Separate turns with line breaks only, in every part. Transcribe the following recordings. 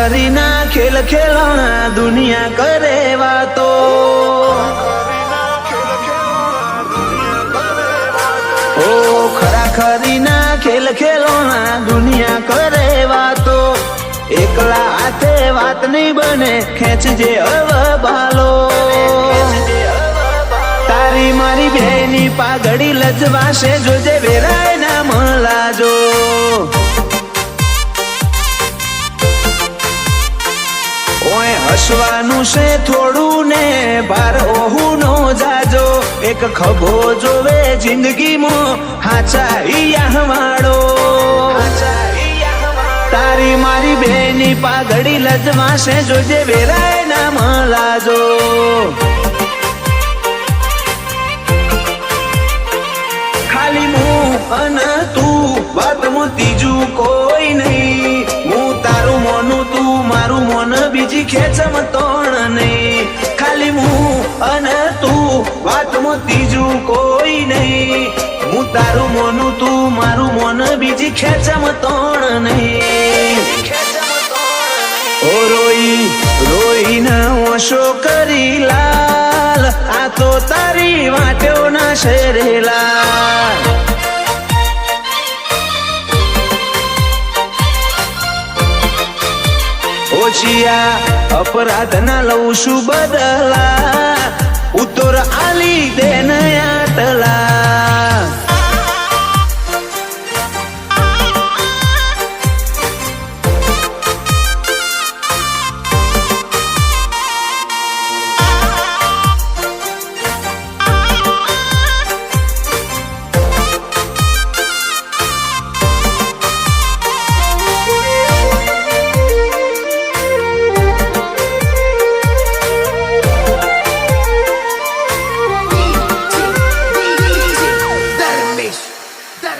ખરીના ખેલ ખેલણા દુનિયા કરે વાતો ઓ ખરા ખરીના ખેલ ખેલણા દુનિયા કરે વાતો એકલા હાથે વાત નહીં બને ખેંચજે અવબાલો તારી મારી બેની પાઘડી લજવાશે જોજે વેરાય ના મલાજો ઓય હસવાનું છે થોડું ને ભાર ઓહું નો જાજો એક ખભો જોવે જિંદગીમાં હાચા ઈયાહવાળો તારી મારી બેની પાઘડી લજવાશે જોજે વેરાય ના મલાજો ખાલી હું અને તું વાતમાં ત્રીજું કોઈ નહીં હું તારું મોનું તું મારું મોન બીજી ખેંચમ તોણ નહીં ખાલી હું અને તું વાતમાં ત્રીજું કોઈ નહીં હું તારું મોનું તું મારું મોન બીજી ખેંચમ તોણ નહીં ઓ રોઈ રોઈ ના ઓશો કરી લાલ આ તો તારી વાટ્યો ના શેરેલા ઓછિયા અપરાધ ના લઉં છું બદલા ઉત્તર આલી દે આટલા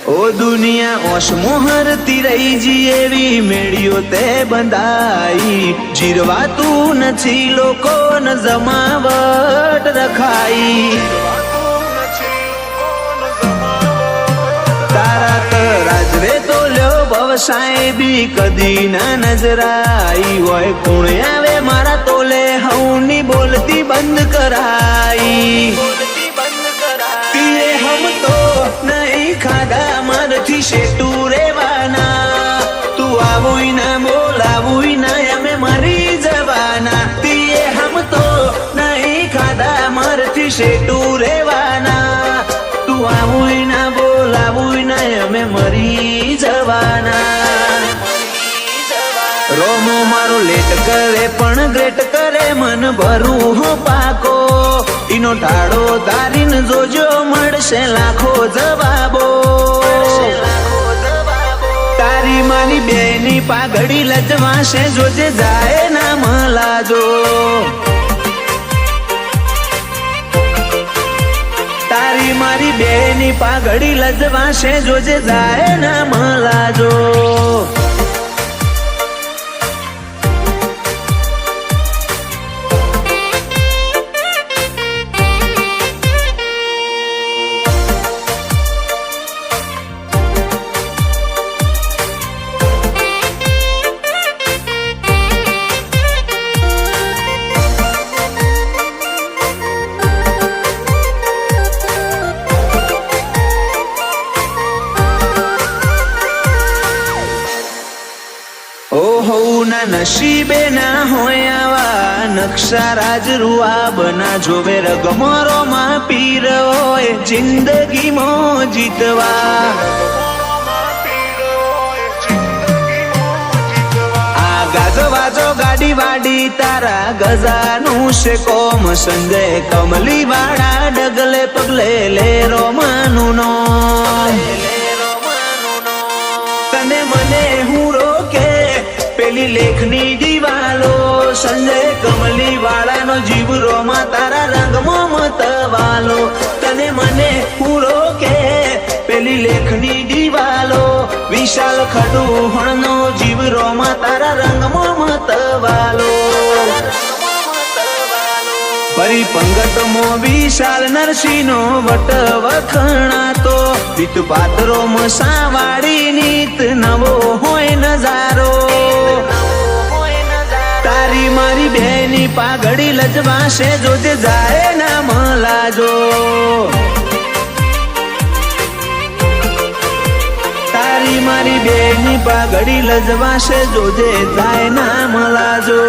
ઓ દુનિયા ઓસમોહરતી રહી જી એવી મેળ્યો તે બંધાઈ જીરવા તું નથી લોકોને જમાવટ રખાઈ તારા તરાજવે તો લ્યો ભવસાય બી કદી ના નજરાઈ હોય કોણ આવે મારા તોલે હઉની બોલતી બંધ કરાઈ હમ તો નહીં ખાધા મારથી શેતું રેવાના તું આવું ના બોલાવું ના અમે મરી જવાના તીએ હમ તો નહીં ખાધા મારથી શેતું રેવાના તું આવું ના બોલાવું ના અમે મરી જવાના રોમો મારો લેટ કરે પણ ગ્રેટ કરે મન ભરું હો પાકો ઈનો ટાળો તારીને જોજો મળશે લાખો જવાબો તારી મારી બેની પાઘડી લજવાશે જોજે જાય ના મલાજો તારી મારી બેની પાઘડી લજવાશે જોજે જાય ના મલાજો નસીબે ના હોય આવા નકશા રાજ રૂઆ બના જોવે રગમરો માં પીર હોય જિંદગીમાં જીતવા આ ગાજો વાજો ગાડી વાડી તારા ગજાનું છે કોમ સંજય કમલી વાળા ડગલે પગલે લે રોમાનું નો તને મને હું રોકે પેલી લેખની દિવાલો સંજય કમલી વાળાનો જીવ રોમાં તારા રંગમાં મતવાલો તને મને હું રોકે પેલી લેખની દિવાલો વિશાલ ખડુહણનો જીવ રોમાં તારા રંગમાં મતવાલો પરી પંગતમો વિશાલ નરસિંહનો વટ વખણાતો રીત પાત્રો મસાવાડી નીત નવો હોય નજારો તારી મારી બેની પાઘડી લજવાશે જોજે જાય ના મલાજો તારી મારી બેની પાઘડી લજવાશે જોજે જાય ના મલાજો